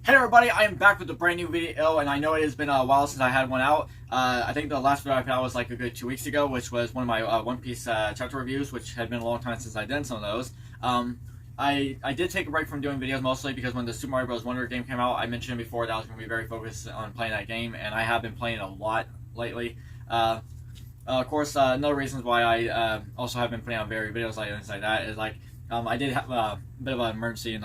Hey everybody, I am back with a brand new video, and I know it has been a while since I had one out. I think the last video I put out was like a good 2 weeks ago, which was one of my One Piece chapter reviews, which had been a long time since I did some of those. I did take a break from doing videos mostly because when the Super Mario Bros. Wonder game came out, I mentioned before that I was going to be very focused on playing that game, and I have been playing it a lot lately. Of course, another reason why I also have been putting out very videos like things like that is like I did have a bit of an emergency in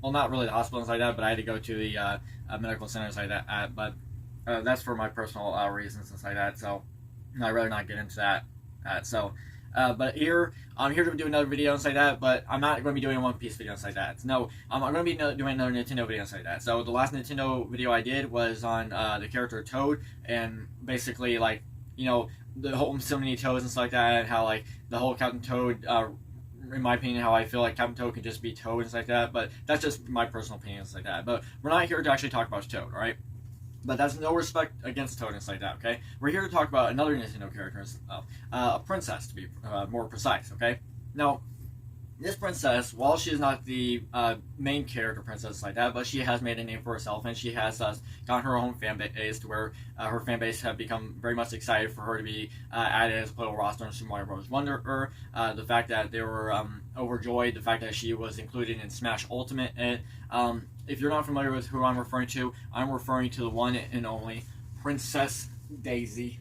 well, not really the hospital and like that, but I had to go to the medical center and like that. But that's for my personal reasons and like that. So I'd rather not get into that. But here I'm here to do another video and like that. But I'm not going to be doing a One Piece video and like that. No, I'm going to be doing another Nintendo video and like that. So the last Nintendo video I did was on the character Toad, and basically like the whole so many Toads and stuff like that, and how like the whole Captain Toad. In my opinion, how I feel like Captain Toad can just be Toad and stuff like that, but that's just my personal opinion and stuff like that. But we're not here to actually talk about Toad, alright? But that's no respect against Toad and stuff like that, okay? We're here to talk about another Nintendo character, a princess, to be more precise, okay? Now, this princess, while she is not the main character princess like that, but she has made a name for herself, and she has gotten her own fan base to where her fan base have become very much excited for her to be added as a playable roster in Super Mario Bros. Wonder. The fact that they were overjoyed, the fact that she was included in Smash Ultimate. And if you're not familiar with who I'm referring to the one and only Princess Daisy.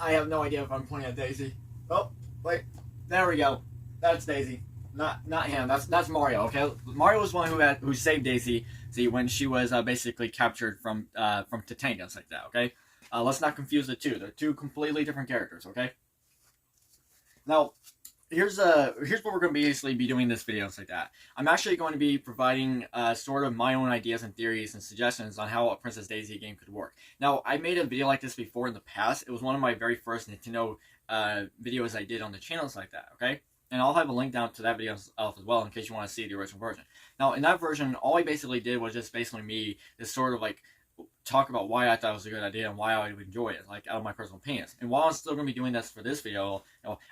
I have no idea if I'm pointing at Daisy. Oh, wait, there we go. That's Daisy, not him. That's Mario. Okay, Mario was one who saved Daisy. See, when she was basically captured from Topanga, like that. Okay, let's not confuse the two. They're two completely different characters. Okay. Now, here's what we're going to basically be doing in this video and like that. I'm actually going to be providing sort of my own ideas and theories and suggestions on how a Princess Daisy game could work. Now, I made a video like this before in the past. It was one of my very first Nintendo videos I did on the channels like that. Okay. And I'll have a link down to that video as well in case you want to see the original version. Now, in that version, all I basically did was just basically me just sort of like talk about why I thought it was a good idea and why I would enjoy it, like out of my personal opinions. And while I'm still going to be doing this for this video,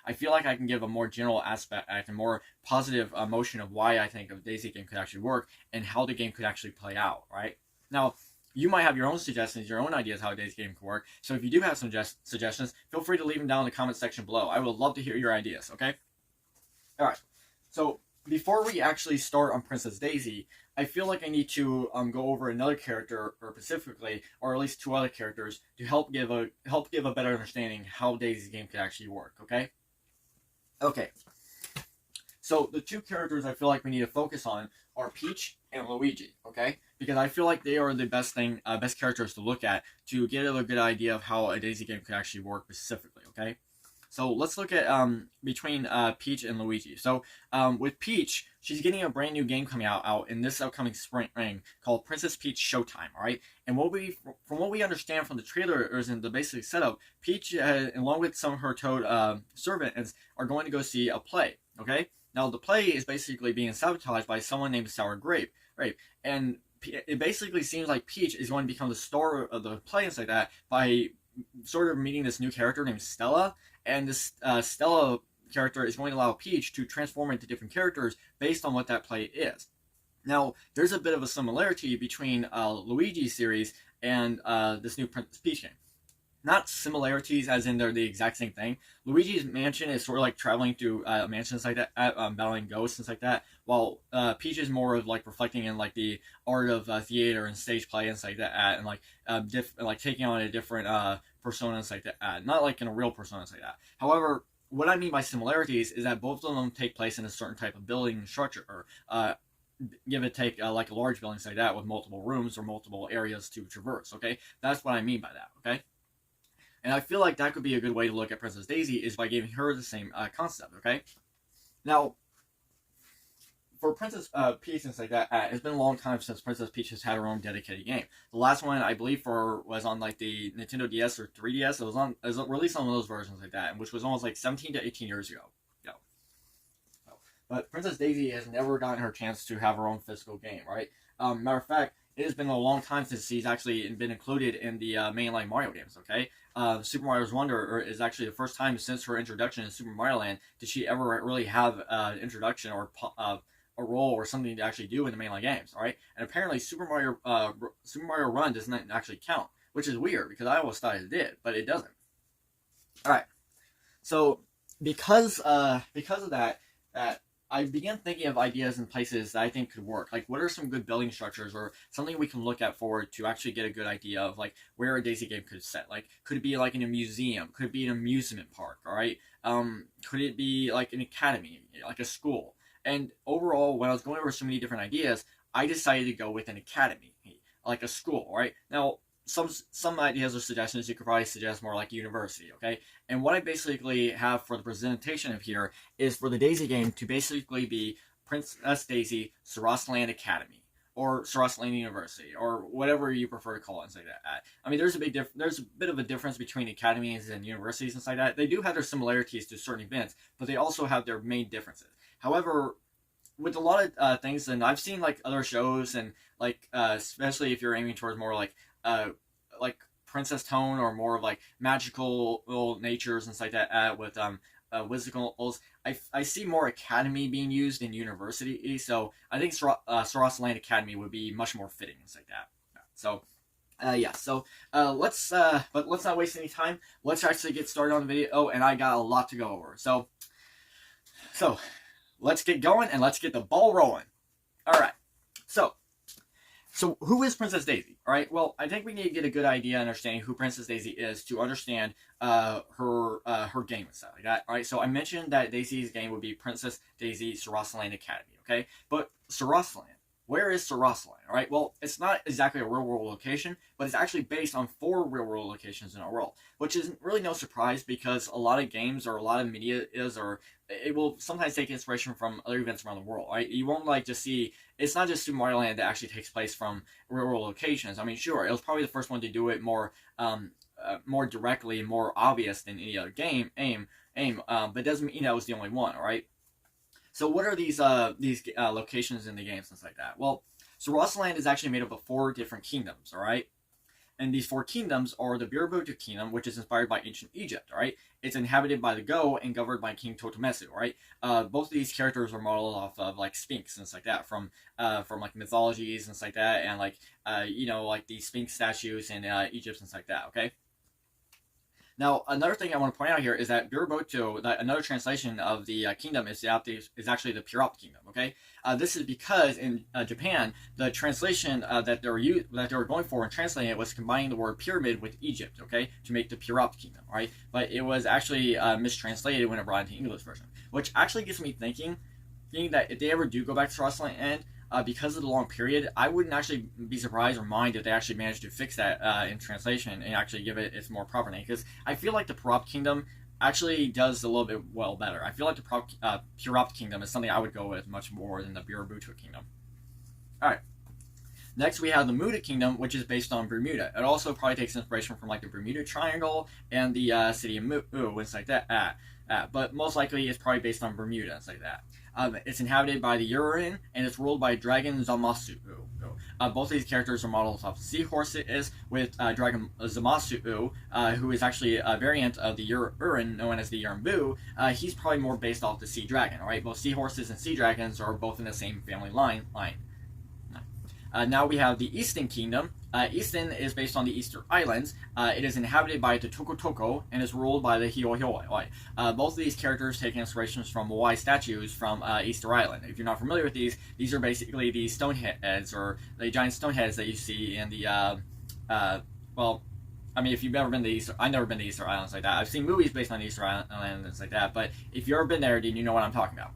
I feel like I can give a more general aspect, a more positive emotion of why I think a Daisy game could actually work and how the game could actually play out, right? Now, you might have your own suggestions, your own ideas how a Daisy game can work. So if you do have some suggestions, feel free to leave them down in the comment section below. I would love to hear your ideas, okay? Alright, so before we actually start on Princess Daisy, I feel like I need to go over another character, or specifically, or at least two other characters, to help give a better understanding how Daisy's game could actually work, okay? Okay, so the two characters I feel like we need to focus on are Peach and Luigi, okay? Because I feel like they are the best characters to look at to get a good idea of how a Daisy game could actually work specifically, okay? So let's look at between Peach and Luigi. So with Peach, she's getting a brand new game coming out in this upcoming spring called Princess Peach Showtime. All right, and from what we understand from the trailers and the basic setup, Peach, along with some of her Toad servants, are going to go see a play. Okay, now the play is basically being sabotaged by someone named Sour Grape, right? And it basically seems like Peach is going to become the star of the play and like that by sort of meeting this new character named Stella. And this Stella character is going to allow Peach to transform into different characters based on what that play is. Now, there's a bit of a similarity between Luigi's series and this new Princess Peach game. Not similarities as in they're the exact same thing. Luigi's mansion is sort of like traveling through mansions like that, battling ghosts and like that, while Peach is more of like reflecting in like the art of theater and stage play and like that, and like taking on a different personas like that, not like in a real personas like that. However, what I mean by similarities is that both of them take place in a certain type of building structure, or give it take like a large building like that with multiple rooms or multiple areas to traverse. Okay, that's what I mean by that. Okay. And I feel like that could be a good way to look at Princess Daisy is by giving her the same concept, okay? Now, for Princess Peach and like that, it's been a long time since Princess Peach has had her own dedicated game. The last one, I believe, was on like the Nintendo DS or 3DS. It was released on one of those versions like that, which was almost like 17 to 18 years ago. But Princess Daisy has never gotten her chance to have her own physical game, right? Matter of fact, it has been a long time since she's actually been included in the mainline Mario games, okay? Super Mario's Wonder is actually the first time since her introduction in Super Mario Land did she ever really have an introduction or a role or something to actually do in the mainline games. All right, and apparently Super Mario Run does not actually count, which is weird because I always thought it did, but it doesn't. All right, so because of that I began thinking of ideas and places that I think could work. Like, what are some good building structures or something we can look at forward to actually get a good idea of, like, where a Daisy game could set? Like, could it be, like, in a museum? Could it be an amusement park, all right? Could it be, like, an academy, like a school? And overall, when I was going over so many different ideas, I decided to go with an academy, like a school, right? Now, some ideas or suggestions you could probably suggest more like university, okay? And what I basically have for the presentation of here is for the Daisy game to basically be Princess Daisy Sarasaland Academy or Sarasaland University or whatever you prefer to call it and say that. I mean, there's a bit of a difference between academies and universities and stuff like that. They do have their similarities to certain events, but they also have their main differences. However, with a lot of things, and I've seen like other shows and like especially if you're aiming towards more like princess tone or more of like magical natures and stuff like that with whimsicals. I see more academy being used in university, so I think Sarasaland Academy would be much more fitting and stuff like that. So yeah, so let's not waste any time. Let's actually get started on the video, and I got a lot to go over. So let's get going and let's get the ball rolling. All right, so who is Princess Daisy? All right, well, I think we need to get a good idea and understanding who Princess Daisy is to understand her game and stuff like that. All right, so I mentioned that Daisy's game would be Princess Daisy Sarasaland Academy, okay? But Sarasaland, where is Sarasaland? All right, well, it's not exactly a real-world location, but it's actually based on 4 real-world locations in our world, which is really no surprise because a lot of games or a lot of media it will sometimes take inspiration from other events around the world, right? You won't like just see, it's not just Super Mario Land that actually takes place from real-world locations. I mean, sure, it was probably the first one to do it more directly, more obvious than any other game, but it doesn't mean that was the only one, all right? So what are these locations in the games and stuff like that? Well, Sarasaland is actually made up of 4 different kingdoms, all right? And these 4 kingdoms are the Pyrapt Kingdom, which is inspired by ancient Egypt, all right? It's inhabited by the Go and governed by King Totemitsu, all right? Both of these characters are modeled off of, like, Sphinx and stuff like that, from like, mythologies and stuff like that, and, like, like the Sphinx statues in Egypt and stuff like that, okay? Now, another thing I want to point out here is that Pyrapt, another translation of the kingdom is actually the Pyrapt Kingdom. Okay, this is because in Japan, the translation that they were going for in translating it was combining the word pyramid with Egypt. Okay, to make the Pyrapt Kingdom. All right, but it was actually mistranslated when it brought into English version, which actually gets me thinking that if they ever do go back to Sarasaland, because of the long period, I wouldn't actually be surprised or mind if they actually managed to fix that in translation and actually give it its more proper name. Because I feel like the Pyrapt Kingdom actually does a little bit better. I feel like the Pyrapt Kingdom is something I would go with much more than the Pyrapt Kingdom. Alright. Next, we have the Muda Kingdom, which is based on Bermuda. It also probably takes inspiration from like the Bermuda Triangle and the city of Muda and stuff like that. But most likely, it's probably based on Bermuda and stuff like that. It's inhabited by the Urin, and it's ruled by Dragon Zamasu. Both of these characters are models off the seahorses, with Dragon Zamasu, who is actually a variant of the Urin, known as the Urimbu. He's probably more based off the sea dragon, alright? Both seahorses and sea dragons are both in the same family line. Now we have the Easton Kingdom. Easton is based on the Easter Islands. It is inhabited by the Toko Toko and is ruled by the Hiohoi. Both of these characters take inspirations from Moai statues from Easter Island. If you're not familiar with these are basically the stone heads or the giant stone heads that you see in the well, I mean, if you've never been to Easter, I've never been to Easter Islands like that. I've seen movies based on Easter Island and things like that, but if you've ever been there, then you know what I'm talking about.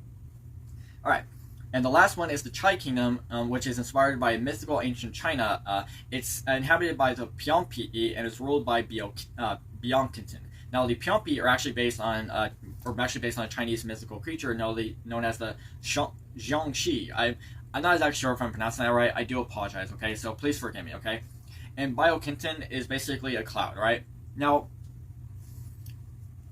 All right. And the last one is the Chai Kingdom, which is inspired by mythical ancient China. It's inhabited by the Pionpi and is ruled by Byeongkinton. Now, the Pionpi are actually based on a Chinese mythical creature known as the Xiangxi. I'm not exactly sure if I'm pronouncing that right. I do apologize. Okay, so please forgive me. Okay, and Byeongkinton is basically a cloud. Right now,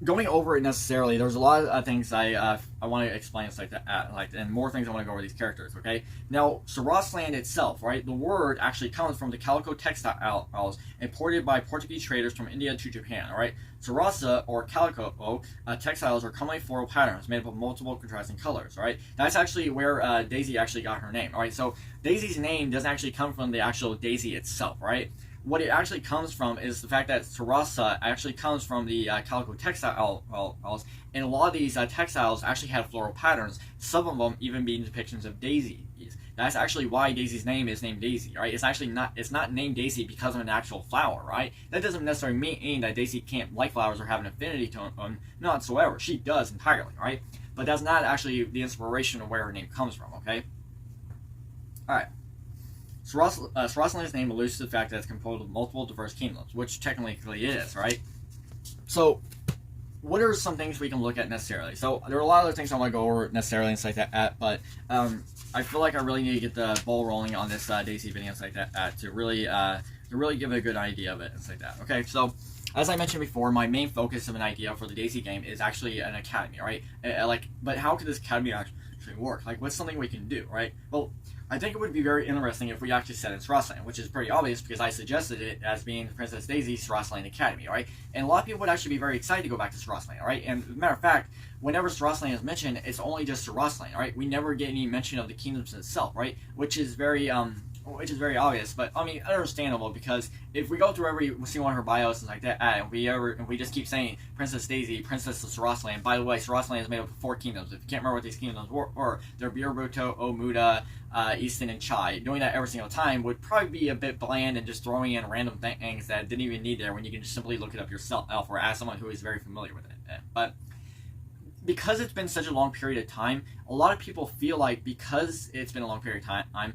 going over it necessarily, there's a lot of things I want to explain it's like that, and more things I want to go over these characters. Okay, now Sarasaland itself, right? The word actually comes from the calico textiles imported by Portuguese traders from India to Japan. All right, Sarasa or calico textiles are commonly floral patterns made up of multiple contrasting colors. All right, that's actually where Daisy actually got her name. All right, so Daisy's name doesn't actually come from the actual Daisy itself, right? What it actually comes from is the fact that Sarasa actually comes from the calico textiles, and a lot of these textiles actually have floral patterns, some of them even being depictions of daisies. That's actually why Daisy's name is named Daisy, right? It's not named Daisy because of an actual flower, right? That doesn't necessarily mean that Daisy can't like flowers or have an affinity to them, not whatsoever. She does entirely, right? But that's not actually the inspiration of where her name comes from, okay? Alright. Sarasaland's name alludes to the fact that it's composed of multiple diverse kingdoms, which technically it is, right? So, what are some things we can look at necessarily? So, there are a lot of other things I want to go over necessarily and stuff like that, but I feel like I really need to get the ball rolling on this Daisy video and stuff like that to really give it a good idea of it and stuff like that. Okay, so as I mentioned before, my main focus of an idea for the Daisy game is actually an academy, right? But how could this academy actually work? Like, what's something we can do, right? Well, I think it would be very interesting if we actually set in Sarasaland, which is pretty obvious because I suggested it as being Princess Daisy's Sarasaland Academy, right? And a lot of people would actually be very excited to go back to Sarasaland, right? And as a matter of fact, whenever Sarasaland is mentioned, it's only just Sarasaland, right? We never get any mention of the kingdoms itself, right? Which is very obvious, but I mean understandable because if we go through every single one of her bios and like that, and we just keep saying Princess Daisy, Princess of Sarasaland. By the way, Sarasaland is made up of 4 kingdoms. If you can't remember what these kingdoms were, they're Pyrapt, Muda, Easton, and Chai. Doing that every single time would probably be a bit bland and just throwing in random things that didn't even need there when you can just simply look it up yourself or ask someone who is very familiar with it. But because it's been such a long period of time, a lot of people feel like because it's been a long period of time,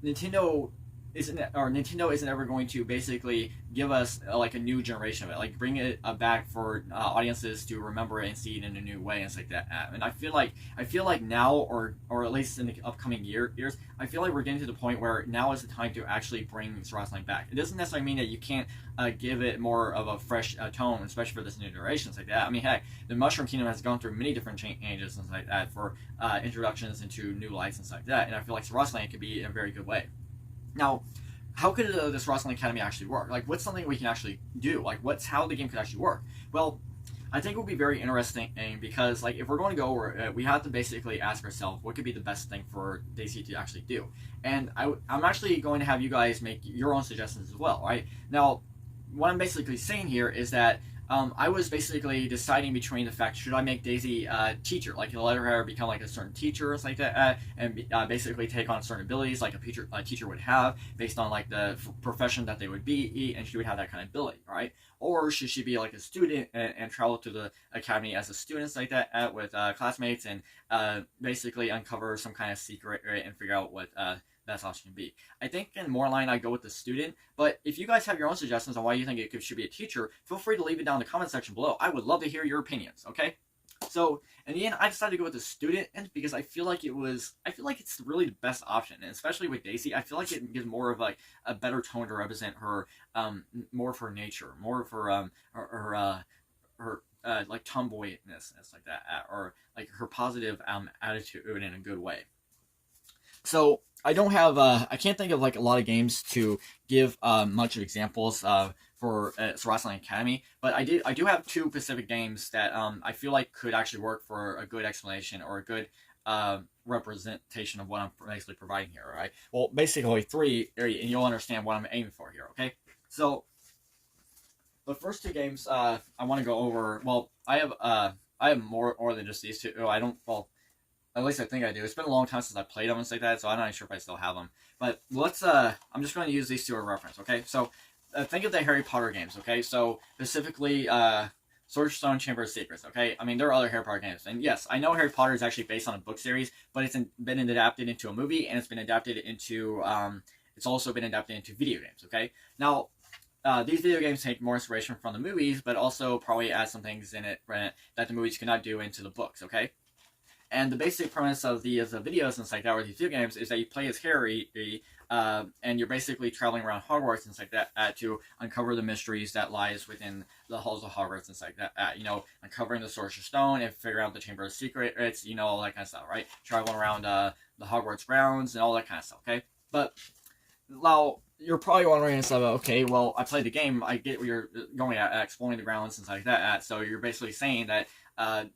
Nintendo isn't ever going to basically give us like a new generation of it, like bring it back for audiences to remember it and see it in a new way and stuff like that. And I feel like now, or at least in the upcoming years, I feel like we're getting to the point where now is the time to actually bring Sarasaland back. It doesn't necessarily mean that you can't give it more of a fresh tone, especially for this new generation, like that. I mean, heck, the Mushroom Kingdom has gone through many different changes and like that for introductions into new lights and stuff like that. And I feel like Sarasaland could be in a very good way. Now, how could this Sarasaland Academy actually work? Like, what's something we can actually do? Like, how the game could actually work? Well, I think it would be very interesting because, like, if we're going to go over it, we have to basically ask ourselves what could be the best thing for Daisy to actually do. And I'm actually going to have you guys make your own suggestions as well, right? Now, what I'm basically saying here is that I was basically deciding between the fact, should I make Daisy a teacher, like let her become like a certain teacher or something like that, and basically take on certain abilities like a teacher would have based on like the profession that they would be, and she would have that kind of ability, right? Or should she be like a student and travel to the academy as a student like that with classmates and basically uncover some kind of secret, right, and figure out what best option to be. I think in more line I go with the student, but if you guys have your own suggestions on why you think it should be a teacher, feel free to leave it down in the comment section below. I would love to hear your opinions, okay? So in the end, I decided to go with the student because I feel like it's really the best option, and especially with Daisy, I feel like it gives more of like a better tone to represent her, more of her nature, more of her her like tomboyness and stuff like that, or like her positive attitude in a good way. So I don't have I can't think of like a lot of games to give much of examples for Sarasaland Academy, but I do have 2 specific games that I feel like could actually work for a good explanation or a good representation of what I'm basically providing here. Right? Well, basically 3, and you'll understand what I'm aiming for here. Okay, so the first 2 games I want to go over. Well, I have more than just these 2. I don't. Well, at least I think I do. It's been a long time since I played them and stuff like that, so I'm not sure if I still have them. But let's, I'm just going to use these 2 as a reference, okay? So, think of the Harry Potter games, okay? So, specifically, Sorcerer's Stone, Chamber of Secrets, okay? I mean, there are other Harry Potter games. And yes, I know Harry Potter is actually based on a book series, but it's been adapted into a movie, and it's been adapted into, it's also been adapted into video games, okay? Now, these video games take more inspiration from the movies, but also probably add some things in it that the movies could not do into the books, okay? And the basic premise of these videos and stuff like that, or these video games, is that you play as Harry, and you're basically traveling around Hogwarts and stuff like that to uncover the mysteries that lies within the halls of Hogwarts and stuff like that. Uncovering the Sorcerer's Stone and figure out the Chamber of Secrets, all that kind of stuff, right? Traveling around the Hogwarts grounds and all that kind of stuff, okay? But now you're probably wondering and stuff, okay, well, I played the game, I get what you're going at exploring the grounds and stuff like that. So you're basically saying that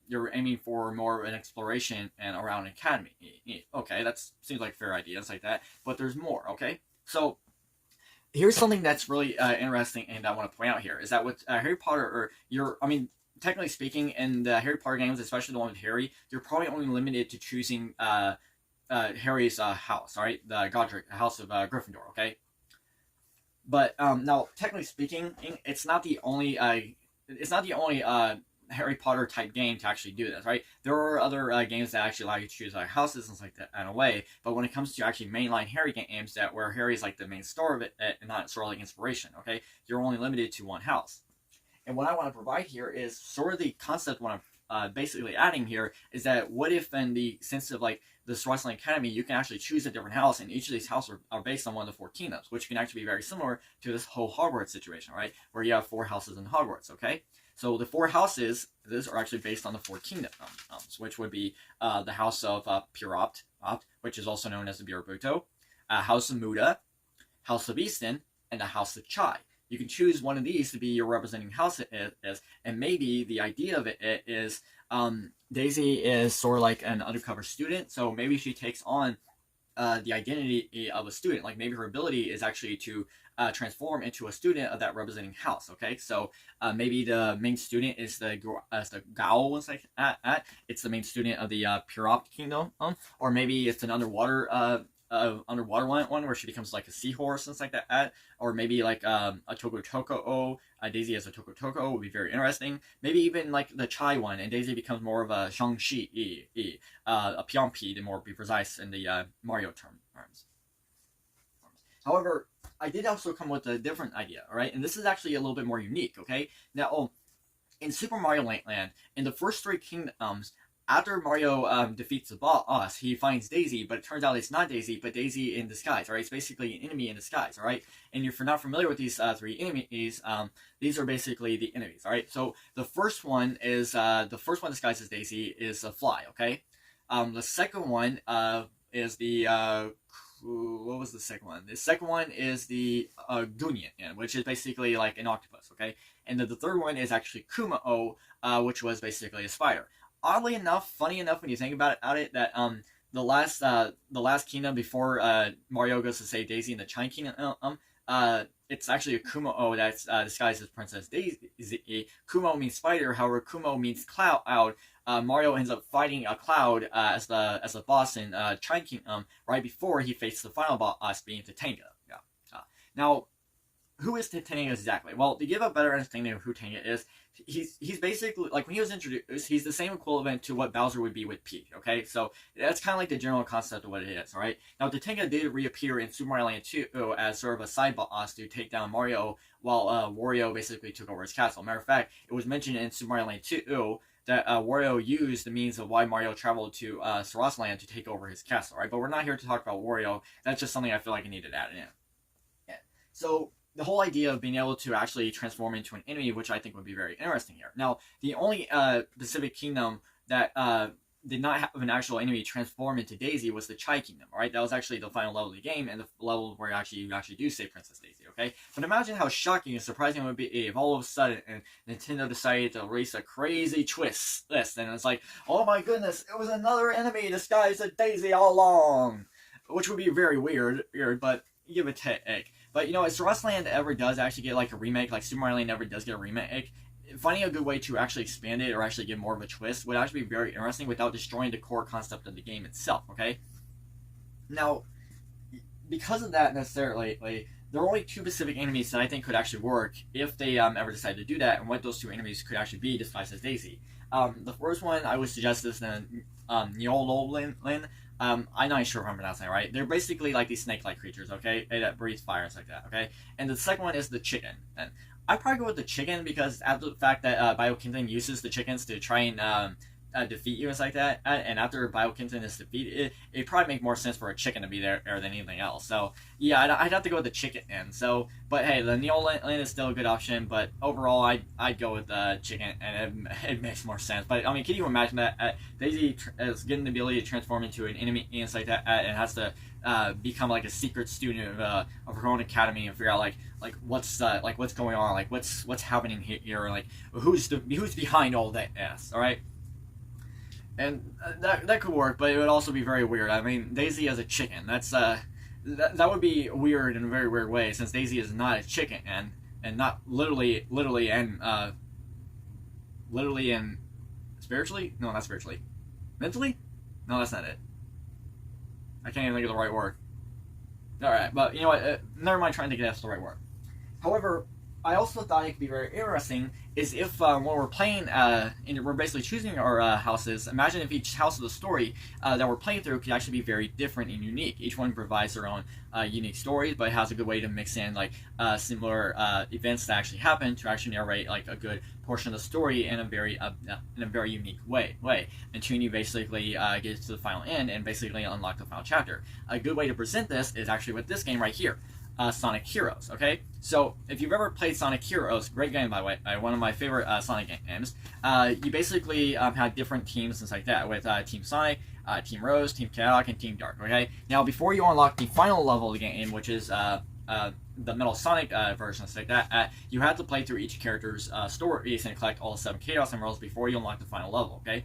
you're aiming for more of an exploration and around an academy. Okay, that seems like a fair idea, it's like that. But there's more, okay? So here's something that's really interesting and I want to point out here, is that with Harry Potter, technically speaking, in the Harry Potter games, especially the one with Harry, you're probably only limited to choosing Harry's house, alright? The Godric House of Gryffindor, okay? But now, technically speaking, it's not the only Harry Potter type game to actually do this, right? There are other games that actually allow you to choose houses and stuff like that in a way, but when it comes to actually mainline Harry games where Harry's like the main star of it and not sort of like inspiration, okay? You're only limited to one house. And what I want to provide here is sort of the concept what I'm basically adding here is that what if in the sense of like the Sarasaland Academy, you can actually choose a different house, and each of these houses are based on one of the 4 kingdoms, which can actually be very similar to this whole Hogwarts situation, right? Where you have 4 houses in Hogwarts, okay? So the 4 houses, these are actually based on the 4 kingdoms, which would be the House of Pyrapt, which is also known as the Pyrapt, House of Muda, House of Easton, and the House of Chai. You can choose one of these to be your representing house, and maybe the idea of it is Daisy is sort of like an undercover student, so maybe she takes on the identity of a student. Like maybe her ability is actually to transform into a student of that representing house. Okay, so maybe the main student is the Gao, like it's the main student of the Pyrapt kingdom, or maybe it's an underwater one where she becomes like a seahorse and stuff like that, or maybe like a Toko Daisy as a Toko would be very interesting. Maybe even like the Chai one, and Daisy becomes more of a Shang-Chi, a Pionpi to more be precise in the Mario terms. However, I did also come with a different idea, alright? And this is actually a little bit more unique, okay? Now, in Super Mario Land, in the first 3 kingdoms, after Mario defeats the boss, he finds Daisy, but it turns out it's not Daisy, but Daisy in disguise, right? It's basically an enemy in disguise, alright? And if you're not familiar with these 3 enemies, these are basically the enemies, alright? So the first one disguised as Daisy is a fly, okay? The second one is the what was the second one? The second one is the Gunion, which is basically like an octopus, okay? And then the third one is actually Kumao, which was basically a spider. Oddly enough, funny enough when you think about it, that the last kingdom before Mario goes to save Daisy in the Chai Kingdom, it's actually a Kumao that's disguised as Princess Daisy. Kumo means spider, however, Kumo means cloud. Mario ends up fighting a cloud as the boss in Chai Kingdom right before he faces the final boss being Topanga. Now, who is Topanga exactly? Well, to give a better understanding of who Topanga is, he's basically, like when he was introduced, he's the same equivalent to what Bowser would be with Peach, okay? So that's kind of like the general concept of what it is, alright? Now, Topanga did reappear in Super Mario Land 2 as sort of a side boss to take down Mario while Wario basically took over his castle. Matter of fact, it was mentioned in Super Mario Land 2 that Wario used the means of why Mario traveled to Sarasaland to take over his castle, right? But we're not here to talk about Wario. That's just something I feel like I needed to add in. Yeah. So the whole idea of being able to actually transform into an enemy, which I think would be very interesting here. Now, the only Pacific Kingdom that did not have an actual enemy transform into Daisy was the Chai Kingdom, right? That was actually the final level of the game, and the level where you actually do save Princess Daisy, okay? But imagine how shocking and surprising it would be if all of a sudden Nintendo decided to release a crazy twist, and it's like, oh my goodness, it was another enemy disguised as Daisy all along! Which would be very weird, but give a take. But, if Sarasaland ever does actually get like a remake, like Super Mario Land ever does get a remake, finding a good way to actually expand it or actually give more of a twist would actually be very interesting without destroying the core concept of the game itself, okay? Now, because of that necessarily, there are only 2 specific enemies that I think could actually work if they ever decide to do that, and what those 2 enemies could actually be disguised as Daisy. The first one I would suggest is the Nyololin. I'm not sure if I'm pronouncing it right. They're basically like these snake-like creatures, okay? That breathe fire and stuff like that, okay? And the second one is the chicken. And I'd probably go with the chicken because after the fact that BioKingdom uses the chickens to try and defeat you and stuff like that. And after Biokinton is defeated, it probably make more sense for a chicken to be there than anything else. So yeah, I'd have to go with the chicken end. So, but hey, the Neoland is still a good option. But overall, I'd go with the chicken, and it makes more sense. But I mean, can you imagine that Daisy is getting the ability to transform into an enemy and stuff like that, and has to become like a secret student of her own academy and figure out like what's going on, like what's happening here, like who's behind all that s. All right. And that could work, but it would also be very weird. I mean, Daisy as a chicken, that would be weird in a very weird way, since Daisy is not a chicken, and not literally and spiritually? No, not spiritually. Mentally? No, that's not it. I can't even think of the right word. Alright, but you know what? Never mind trying to think that's the right word. However, I also thought it could be very interesting is if when we're playing and we're basically choosing our houses, imagine if each house of the story that we're playing through could actually be very different and unique. Each one provides their own unique stories, but it has a good way to mix in like similar events that actually happen to actually narrate like a good portion of the story in a very unique way until you basically get to the final end and basically unlock the final chapter. A good way to present this is actually with this game right here. Sonic Heroes, okay? So, if you've ever played Sonic Heroes, great game by the way, one of my favorite Sonic games, you basically had different teams and stuff like that, with Team Sonic, Team Rose, Team Chaotic, and Team Dark, okay? Now, before you unlock the final level of the game, which is the Metal Sonic version and stuff like that, you have to play through each character's stories and collect all 7 Chaos Emeralds before you unlock the final level, okay?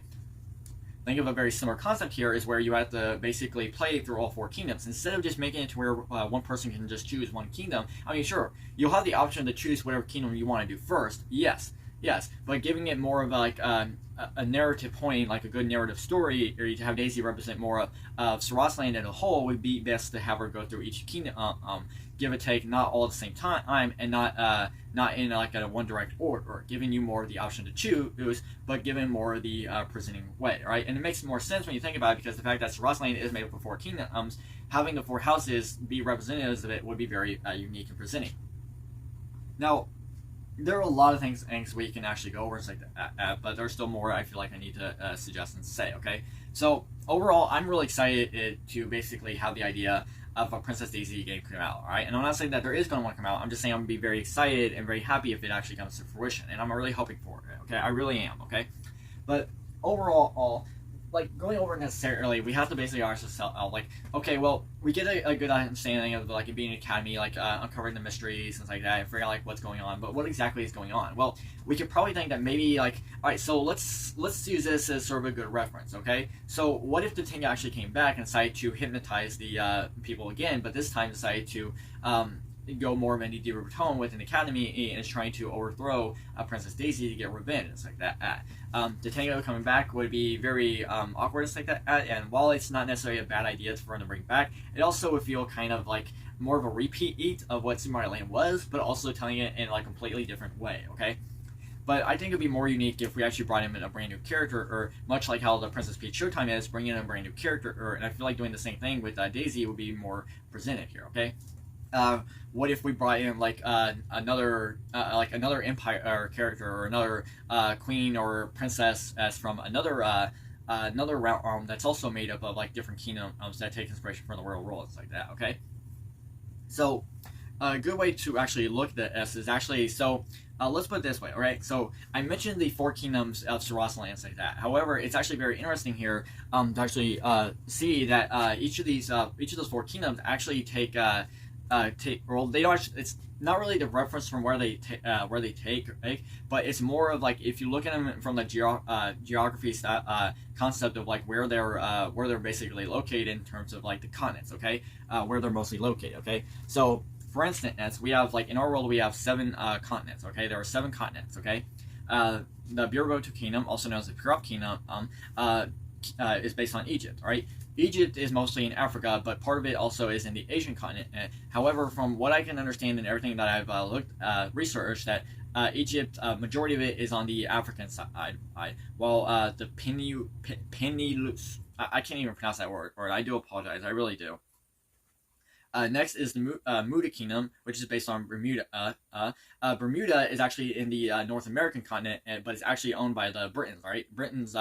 Think of a very similar concept here is where you have to basically play through all 4 kingdoms. Instead of just making it to where one person can just choose one kingdom, I mean, sure, you'll have the option to choose whatever kingdom you want to do first, yes, but giving it more of like a narrative point, like a good narrative story, or to have Daisy represent more of Sarasaland as a whole, would be best to have her go through each kingdom, give or take, not all at the same time, and not in like a one direct order, giving you more of the option to choose, but given more of the presenting way, right? And it makes more sense when you think about it, because the fact that Sarasaland is made up of 4 kingdoms, having the 4 houses be representatives of it would be very unique and presenting. Now, there are a lot of things we can actually go over and like that, but there's still more I feel like I need to suggest and say, okay? So, overall, I'm really excited to basically have the idea of a Princess Daisy game come out, alright? And I'm not saying that there is going to want to come out, I'm just saying I'm going to be very excited and very happy if it actually comes to fruition, and I'm really hoping for it, okay? I really am, okay? But overall, like, going over necessarily, we have to basically ask ourselves, like, okay, well, we get a good understanding of, like, it being an academy, like, uncovering the mysteries, things like that, and figuring out, like, what's going on, but what exactly is going on? Well, we could probably think that maybe, like, alright, so let's use this as sort of a good reference, okay? So, what if the Ting actually came back and decided to hypnotize the people again, but this time decided to, go more of an deeper tone with an academy and is trying to overthrow Princess Daisy to get revenge and stuff like that. The Tango coming back would be very awkward and stuff like that, and while it's not necessarily a bad idea for him to bring back, it also would feel kind of like more of a repeat of what Super Mario Land was, but also telling it in a completely different way, okay? But I think it would be more unique if we actually brought him in a brand new character, or much like how the Princess Peach Showtime is, bringing in a brand new character, and I feel like doing the same thing with Daisy would be more presented here, okay? What if we brought in like another empire character, or another queen or princess as from another realm that's also made up of like different kingdoms that take inspiration from the real world, like that, okay? So a good way to actually look at this is actually, so let's put it this way, alright? So I mentioned the 4 kingdoms of Sarasaland, like that. However, it's actually very interesting here to actually see that each of those 4 kingdoms actually take well, they don't actually, it's not really the reference from where they take, right? But it's more of like, if you look at them from the geography concept of like where they're basically located in terms of like the continents, okay? Where they're mostly located, okay? So for instance, we have like in our world we have 7 continents, okay? There are 7 continents, okay? The Pyrapt Kingdom, also known as the Pyrapt Kingdom, is based on Egypt, right? Egypt is mostly in Africa, but part of it also is in the Asian continent. However, from what I can understand and everything that I've researched, that Egypt, majority of it is on the African side, while the Peninsula, I can't even pronounce that word. I do apologize, I really do. Next is the Muda Kingdom, which is based on Bermuda. Bermuda is actually in the North American continent, but it's actually owned by the Britons, right? Britain's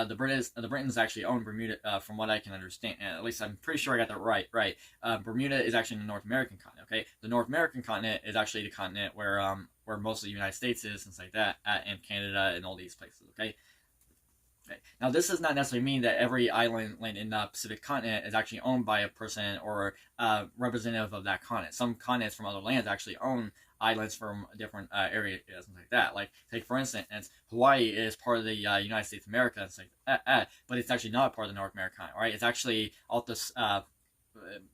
the Britons actually own Bermuda, from what I can understand. At least I'm pretty sure I got that right. Right. Bermuda is actually the North American continent. Okay, the North American continent is actually the continent where most of the United States is, things like that, and Canada and all these places. Okay. Okay. Now, this does not necessarily mean that every island in the Pacific continent is actually owned by a person or representative of that continent. Some continents from other lands actually own islands from different areas and like that. Like, take for instance, Hawaii is part of the United States of America, and but it's actually not part of the North American continent, right? It's actually out this.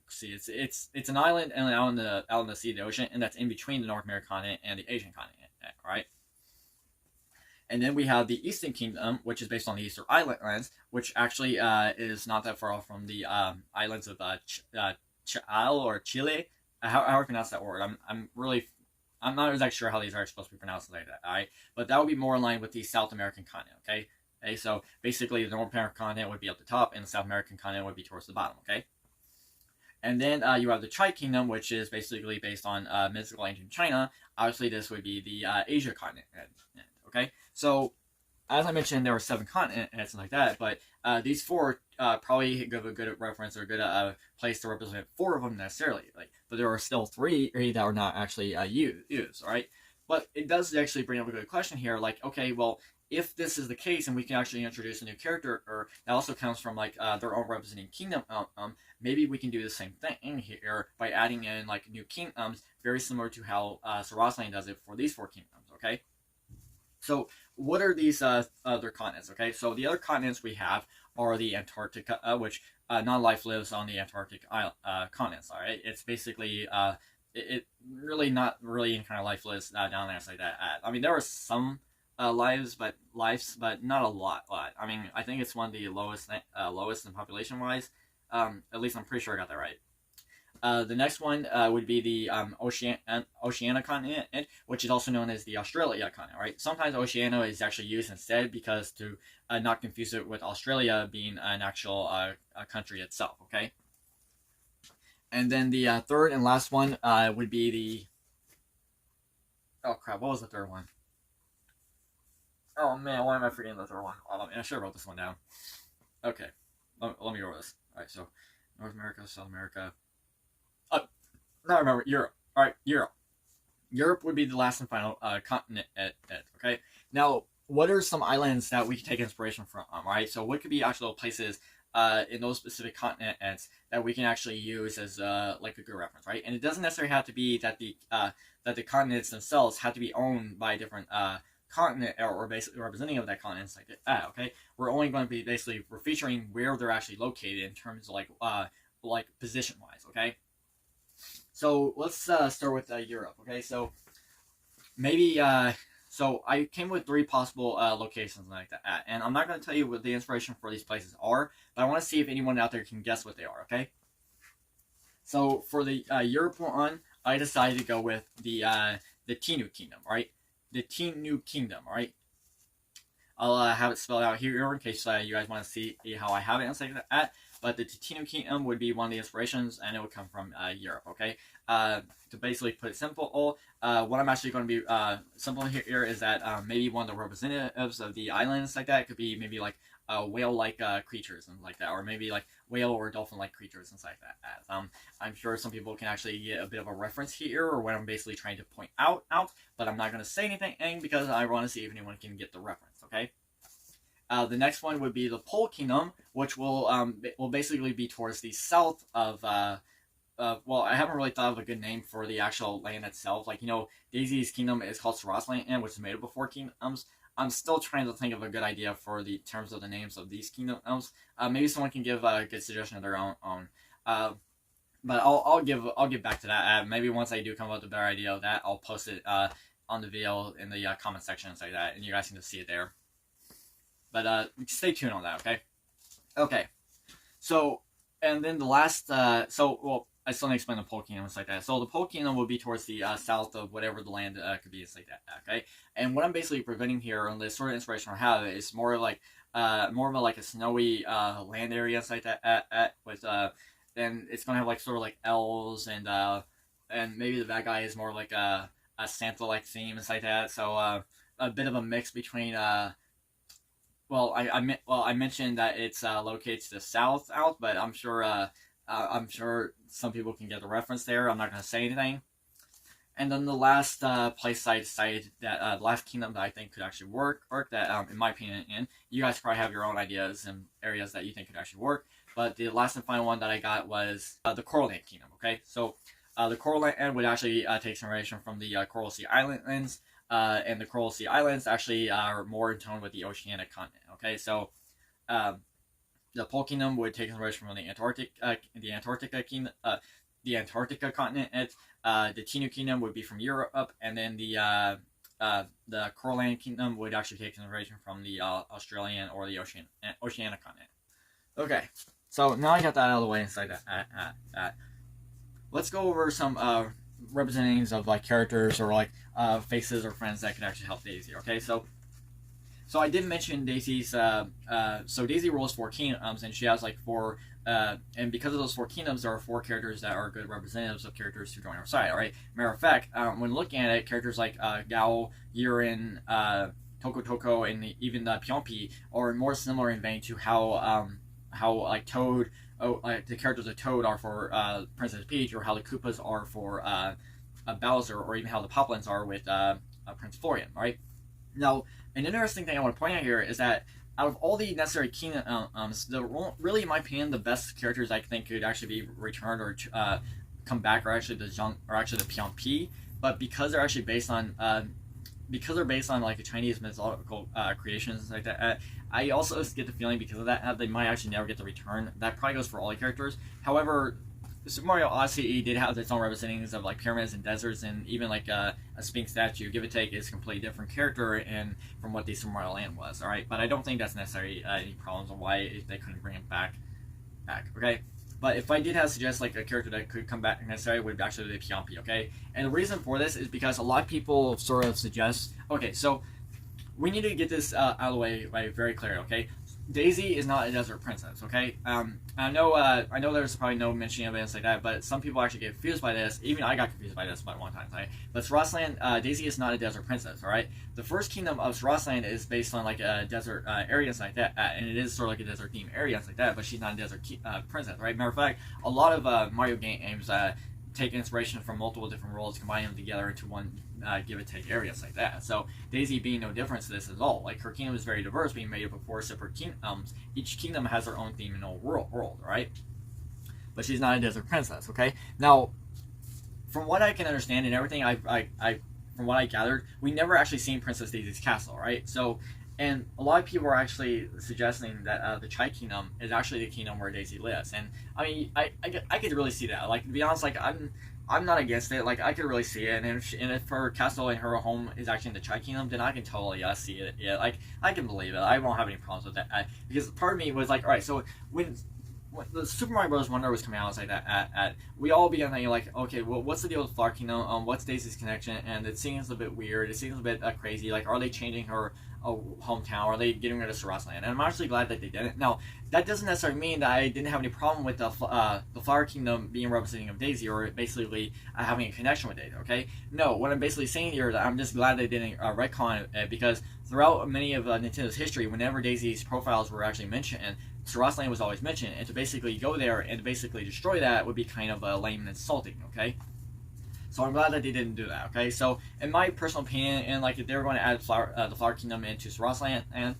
See, it's an island and out in the sea, the ocean, and that's in between the North American continent and the Asian continent, right? And then we have the Easton Kingdom, which is based on the Easter Islands, which actually is not that far off from the islands of Chile or Chile. How do I pronounce that word? I'm not exactly sure how these are supposed to be pronounced like that. All right, but that would be more in line with the South American continent. Okay. Okay. So basically, the North American continent would be up the top, and the South American continent would be towards the bottom. Okay. And then you have the Chai Kingdom, which is basically based on mythical ancient China. Obviously, this would be the Asia continent. Okay, so as I mentioned, there were 7 continents and like that, but these 4 probably give a good reference or a good place to represent 4 of them necessarily. Like, but there are still 3 that are not actually used. All right, but it does actually bring up a good question here. Like, okay, well, if this is the case, and we can actually introduce a new character, or that also comes from like their own representing kingdom, maybe we can do the same thing here by adding in like new kingdoms, very similar to how Sarasaland does it for these 4 kingdoms. Okay. So, what are these other continents? Okay, so the other continents we have are the Antarctica, which non-life lives on the Antarctic continents. All right, it's basically it really not really any kind of life lives down there like that. I mean, there are some lives, but not a lot. I mean, I think it's one of the lowest in population wise. At least I'm pretty sure I got that right. The next one would be the Oceania continent, which is also known as the Australia continent, right? Sometimes Oceania is actually used instead because to not confuse it with Australia being an actual country itself, okay? And then the third and last one would be the... Oh, crap, what was the third one? Oh, man, why am I forgetting the third one? Oh, I should have wrote this one down. Okay, let me go over this. All right, so North America, South America... Now remember, Europe. All right, Europe. Europe would be the last and final continent. Okay. Now, what are some islands that we can take inspiration from? Right. So, what could be actual places in those specific continents that we can actually use as like a good reference, right? And it doesn't necessarily have to be that the continents themselves have to be owned by a different continent or basically representing of that continent. Like that. Okay. We're only going to be we're featuring where they're actually located in terms of like position wise. Okay. So let's start with Europe. Okay, so maybe so I came with 3 possible locations like that, and I'm not going to tell you what the inspiration for these places are, but I want to see if anyone out there can guess what they are. Okay. So for the Europe one, I decided to go with the Tinu Kingdom. Right, the Tinu Kingdom. Right. I'll have it spelled out here in case you guys want to see how I have it and stuff like that. But the Tinu Kingdom would be one of the inspirations, and it would come from Europe, okay? To basically put it simple, what I'm actually going to be simple here is that maybe one of the representatives of the islands like that could be maybe like whale-like creatures and like that, or maybe like whale or dolphin-like creatures and stuff like that. I'm sure some people can actually get a bit of a reference here, or what I'm basically trying to point out, but I'm not going to say anything because I want to see if anyone can get the reference, okay? The next one would be the Pole Kingdom, which will basically be towards the south of. Well, I haven't really thought of a good name for the actual land itself. Like, Daisy's kingdom is called Sarasaland, which is made up of 4 kingdoms. I'm still trying to think of a good idea for the terms of the names of these kingdoms. Maybe someone can give a good suggestion of their own. But I'll give back to that. Maybe once I do come up with a better idea of that, I'll post it on the video in the comment section and like that, and you guys can just see it there. But stay tuned on that, okay? Okay. So, and then the last, I still need to explain the Pole Kingdom and like that. So the Pole Kingdom will be towards the south of whatever the land could be, and like that, okay? And what I'm basically presenting here, and the sort of inspiration I have, is more of a snowy land area and like that. With then it's gonna have like sort of like elves and maybe the bad guy is more like a Santa-like theme and like that. So a bit of a mix between well, I mentioned that it's located to the south out, but I'm sure some people can get the reference there. I'm not going to say anything. And then the last place I decided that the last kingdom that I think could actually work that in my opinion, and you guys probably have your own ideas and areas that you think could actually work. But the last and final one that I got was the Coral Land Kingdom. Okay, so the Coral Land would actually take inspiration from the Coral Sea Islands, and the Coral Sea Islands actually are more in tone with the Oceanic continent. Okay, so the Pole Kingdom would take inspiration from the Antarctica continent. The Tinu Kingdom would be from Europe, and then the Coral Land Kingdom would actually take inspiration from the Australian or the Oceanic continent. Okay, so now I got that out of the way inside that. Let's go over some representatives of like characters or like faces or friends that could actually help Daisy. Okay, so I did mention Daisy's. So Daisy rules 4 kingdoms, and she has like 4. And because of those 4 kingdoms, there are 4 characters that are good representatives of characters who join our side. All right. Matter of fact, when looking at it, characters like Gao, Yurin, Toko Toko, and even the Pionpi are more similar in vein to how like Toad, like the characters of Toad are for Princess Peach, or how the Koopas are for Bowser, or even how the Poplins are with Prince Florian. All right. Now, an interesting thing I want to point out here is that out of all the necessary kingdoms, really, in my opinion, the best characters I think could actually be returned or come back are actually the Pionpi. But because they're actually based on like a Chinese mythological creations like that, I also get the feeling because of that they might actually never get the return. That probably goes for all the characters. However, Super Mario Odyssey did have its own representatives of like pyramids and deserts, and even like a Sphinx statue. Give or take is a completely different character and from what the Super Mario Land was. All right, but I don't think that's necessarily any problems on why they couldn't bring him back. Okay, but if I did have to suggest like a character that could come back necessarily, would actually be Pionpi. Okay, and the reason for this is because a lot of people sort of suggest. Okay, so we need to get this out of the way very clear. Okay. Daisy is not a desert princess, okay? I know there's probably no mentioning of it like that, but some people actually get confused by this. Even I got confused by this by one time, right? But Sarasaland, Daisy is not a desert princess, all right? The first kingdom of Sarasaland is based on like a desert areas like that, and it is sort of like a desert themed areas like that, but she's not a desert princess, right? Matter of fact, a lot of Mario games take inspiration from multiple different worlds, combine them together into one give and take areas like that. So Daisy being no different to this at all. Like her kingdom is very diverse, being made up of 4 separate kingdoms. Each kingdom has their own theme and own world, right? But she's not a desert princess, okay? Now, from what I can understand and everything from what I gathered, we never actually seen Princess Daisy's castle, right? So, and a lot of people are actually suggesting that the Chai Kingdom is actually the kingdom where Daisy lives, and I mean, I could really see that. Like, to be honest, like I'm not against it. Like, I could really see it, and if her castle and her home is actually in the Chai Kingdom, then I can totally see it. Yeah, like I can believe it. I won't have any problems with that. Because part of me was like, all right, so when the Super Mario Bros. Wonder was coming out, it's like that. We all began thinking like, okay, well, what's the deal with Flower Kingdom? What's Daisy's connection? And it seems a bit weird. It seems a bit crazy. Like, are they changing her hometown? Are they getting rid of Sarasaland? And I'm actually glad that they didn't. Now, that doesn't necessarily mean that I didn't have any problem with the Flower Kingdom being representing of Daisy, or basically having a connection with Daisy. Okay, no, what I'm basically saying here is that I'm just glad they didn't retcon it, because throughout many of Nintendo's history, whenever Daisy's profiles were actually mentioned, and Sarasaland was always mentioned, and to basically go there and to basically destroy that would be kind of lame and insulting. Okay. So I'm glad that they didn't do that. Okay, so in my personal opinion, and like if they were going to add the Flower Kingdom into Sarasaland, and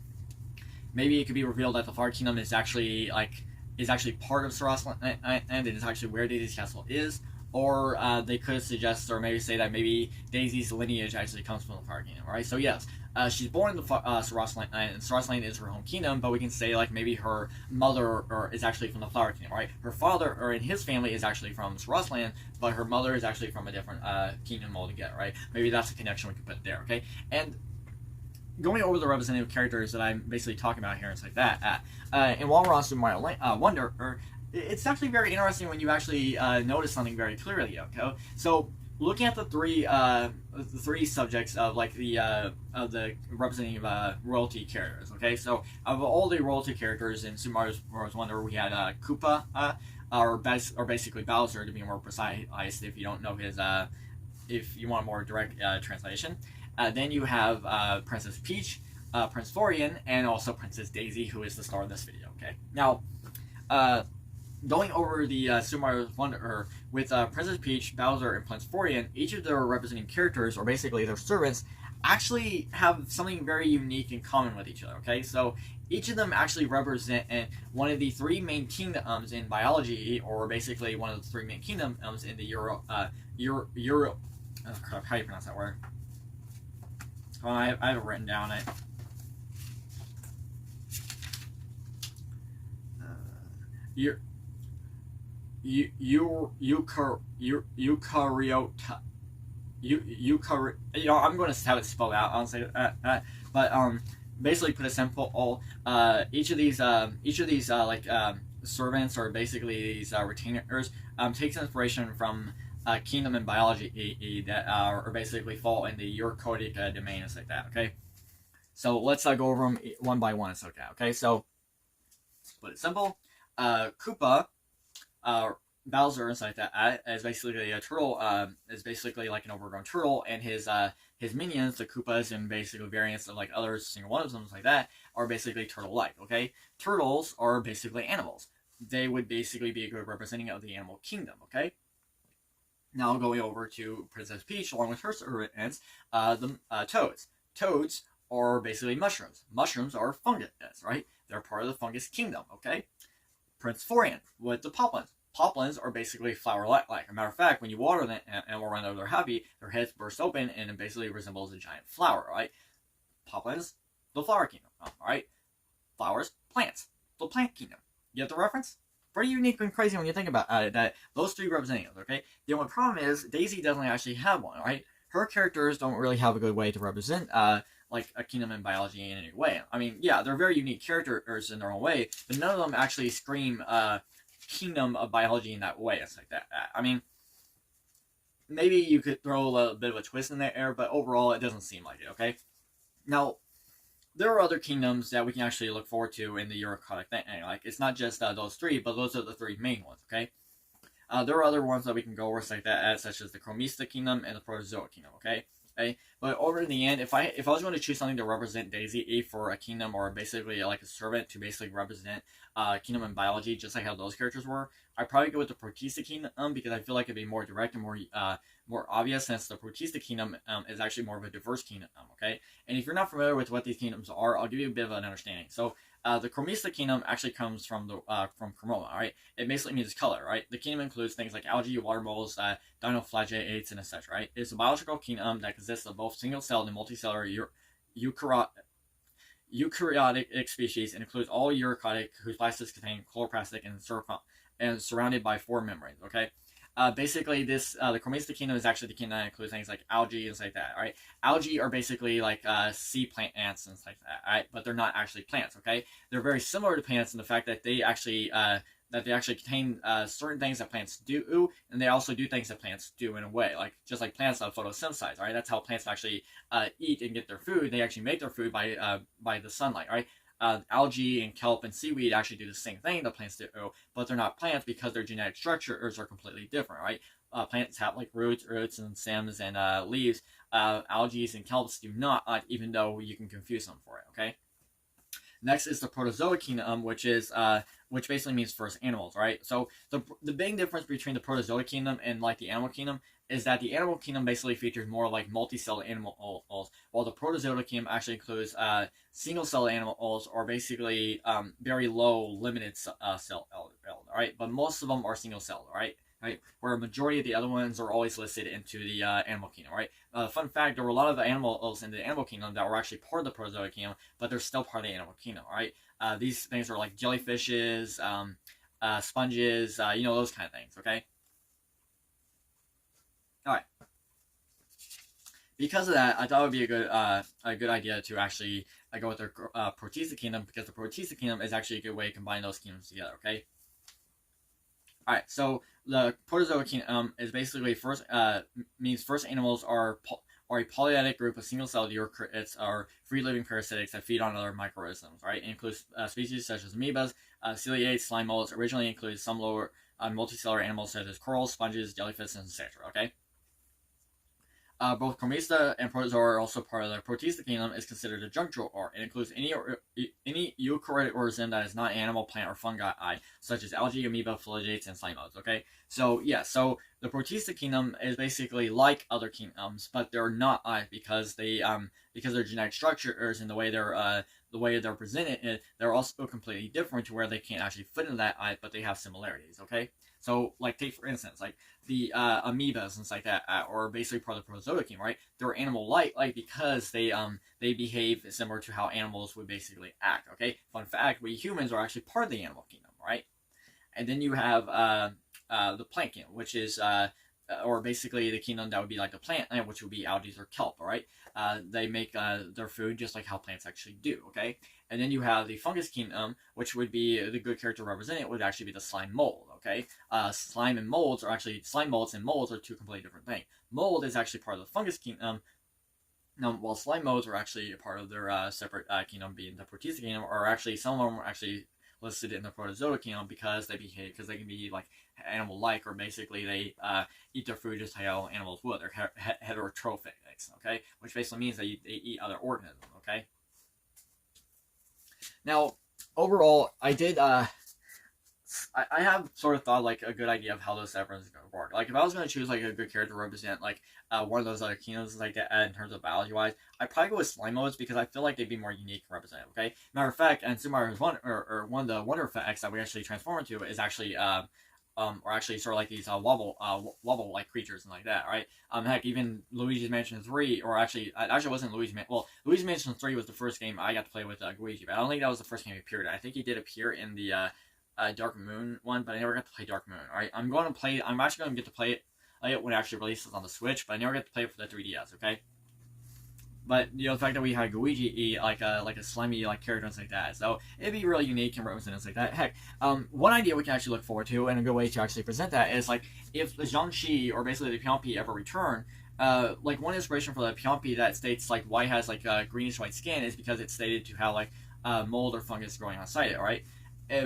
maybe it could be revealed that the Flower Kingdom is actually part of Sarasaland, and it is actually where Daisy's castle is, or they could suggest or maybe say that maybe Daisy's lineage actually comes from the Flower Kingdom. Right? So yes. She's born in the Sarasaland, and Sarasaland is her home kingdom, but we can say like maybe her mother is actually from the Flower Kingdom, right? Her father, or in his family, is actually from Sarasaland, but her mother is actually from a different kingdom altogether, right? Maybe that's a connection we can put there, okay? And going over the representative characters that I'm basically talking about here, it's like that. And while we're on Super Mario Wonder, it's actually very interesting when you actually notice something very clearly, okay? So, looking at the three subjects of like the representing royalty characters, okay. So of all the royalty characters in Super Mario Bros. Wonder, we had Koopa, or basically Bowser to be more precise. If you don't know his, if you want a more direct translation, then you have Princess Peach, Prince Florian, and also Princess Daisy, who is the star of this video. Okay, now going over the Super Mario Wonder with Princess Peach, Bowser, and Prince Florian, each of their representing characters, or basically their servants, actually have something very unique in common with each other. Okay, so each of them actually represent one of the three main kingdoms in biology, or basically one of the three main kingdoms in the Euro. Oh crap, how do you pronounce that word? Well, I have it written down. I'm going to have it spelled out. I'll say that. But basically, put it simple, each of these servants, or basically these retainers, takes inspiration from kingdom and biology that or basically fall in the Eurocodic domain, and like that. Okay, so let's go over them one by one. It's okay. Okay, so put it simple. Koopa, Bowser, and like that, is basically a turtle. Is basically like an overgrown turtle, and his minions, the Koopas, and basically variants of like others, single one of them like that, are basically turtle-like. Okay, turtles are basically animals. They would basically be a good representing of the animal kingdom. Okay. Now going over to Princess Peach, along with her servants, the toads. Toads are basically mushrooms. Mushrooms are fungus, right? They're part of the fungus kingdom. Okay. Prince Florian with the poplins. Poplins are basically flower-like. As a matter of fact, when you water them and when they're happy, their heads burst open and it basically resembles a giant flower, right? Poplins, the flower kingdom, right? Flowers, plants, the plant kingdom. You get the reference? Pretty unique and crazy when you think about it, that those three representatives, okay? The only problem is Daisy doesn't actually have one, right? Her characters don't really have a good way to represent like a kingdom in biology in any way. I mean, yeah, they're very unique characters in their own way, but none of them actually scream kingdom of biology in that way. It's like that. I mean, maybe you could throw a little bit of a twist in there, but overall, it doesn't seem like it, okay? Now, there are other kingdoms that we can actually look forward to in the Eurocodic thing. Like, it's not just those three, but those are the three main ones, okay? There are other ones that we can go over like that, such as the Chromista Kingdom and the Protozoa Kingdom, okay? But over in the end, if I was going to choose something to represent Daisy for a kingdom, or basically like a servant to basically represent kingdom and biology, just like how those characters were, I'd probably go with the Protista Kingdom, because I feel like it'd be more direct and more obvious, since the Protista Kingdom is actually more of a diverse kingdom, okay? And if you're not familiar with what these kingdoms are, I'll give you a bit of an understanding. So the Chromista Kingdom actually comes from from chroma, right? It basically means color, right? The kingdom includes things like algae, water moles, dinoflagellates, and etc., right? It's a biological kingdom that consists of both single-celled and multicellular eukaryotic species, and includes all eukaryotic whose plastids contain chloroplastic and surrounded by four membranes, okay? Basically, the Chromista Kingdom is actually the kingdom that includes things like algae and stuff like that, right? Algae are basically like sea plant ants and stuff like that, right? But they're not actually plants, okay? They're very similar to plants in the fact that they actually contain certain things that plants do, and they also do things that plants do in a way, like just like plants photosynthesize, right? That's how plants actually eat and get their food. They actually make their food by the sunlight, right? Algae and kelp and seaweed actually do the same thing that plants do, but they're not plants because their genetic structures are completely different, right? Plants have like roots and stems and leaves. Algae and kelps do not, even though you can confuse them for it, okay? Next is the Protozoa Kingdom, which basically means first animals, right? So the big difference between the Protozoa Kingdom and like the Animal Kingdom is that the Animal Kingdom basically features more like multi-celled animals, while the Protozoa Kingdom actually includes single-celled animals, or basically very low limited cell element, right? But most of them are single-celled, right? Where a majority of the other ones are always listed into the Animal Kingdom, right? Fun fact, there were a lot of the animals in the Animal Kingdom that were actually part of the Protozoa Kingdom, but they're still part of the Animal Kingdom, right? These things are like jellyfishes, sponges, those kind of things, okay? Alright. Because of that, I thought it would be a good idea to actually go with the Protista Kingdom, because the Protista Kingdom is actually a good way to combine those kingdoms together, okay? Alright, so the Protozoa Kingdom is basically means first animals are a polyadic group of single-celled eukaryotes, or free-living parasitics that feed on other microorganisms, right? It includes species such as amoebas, ciliates, slime molds. Originally includes some lower multicellular animals such as corals, sponges, jellyfish, and etc., okay? Both Chromatica and Protozoa are also part of the Protista kingdom. Is considered a junk drawer art. It includes any eukaryotic organism that is not animal, plant, or fungi, such as algae, amoeba, flagellates, and slime modes. Okay, so yeah, so the Protista kingdom is basically like other kingdoms, but they're not because because their genetic structures and the way they're presented, they're also completely different to where they can't actually fit in that but they have similarities. Okay, so like take for instance like the amoebas and things like that, or basically part of the protozoa kingdom, right? They're animal-like, because they behave similar to how animals would basically act. Okay, fun fact: we humans are actually part of the animal kingdom, right? And then you have the plant kingdom, which is or basically the kingdom that would be like the plant, which would be algae or kelp. All right, they make their food just like how plants actually do. Okay, and then you have the fungus kingdom, which would be the good character represented would actually be the slime mold. Okay, slime and molds are actually slime molds and molds are two completely different things. Mold is actually part of the fungus kingdom. While slime molds are actually a part of their separate kingdom, being the Protista kingdom, or actually some of them are actually listed in the protozoa kingdom because they can be like animal-like, or basically they eat their food just like how animals would. They're heterotrophics, okay, which basically means they eat other organisms. Okay. Now, overall, I did I have sort of thought like a good idea of how those separations are going to work. Like if I was going to choose like a good character to represent like one of those other kingdoms like that in terms of biology wise, I'd probably go with slime modes because I feel like they'd be more unique and representative. Okay, matter of fact, and Super Mario's one of the wonder effects that we actually transform into is actually or actually sort of like these wobble like creatures and like that, right? Heck, even Luigi's Mansion 3, or actually it wasn't Luigi's Mansion. Well, Luigi's Mansion 3 was the first game I got to play with Luigi, but I don't think that was the first game he appeared in. I think he did appear in the Dark Moon one, but I never got to play Dark Moon. All right, I'm actually going to get to play it when it actually releases on the Switch, but I never got to play it for the 3DS. Okay. But the fact that we had Luigi like a slimy like character and like that, so it'd be really unique and representative like that. Heck, one idea we can actually look forward to, and a good way to actually present that is like if the Jiangxi or basically the Pionpi ever return. Like one inspiration for the Pionpi that states like why it has like greenish white skin is because it's stated to have like mold or fungus growing outside it, right?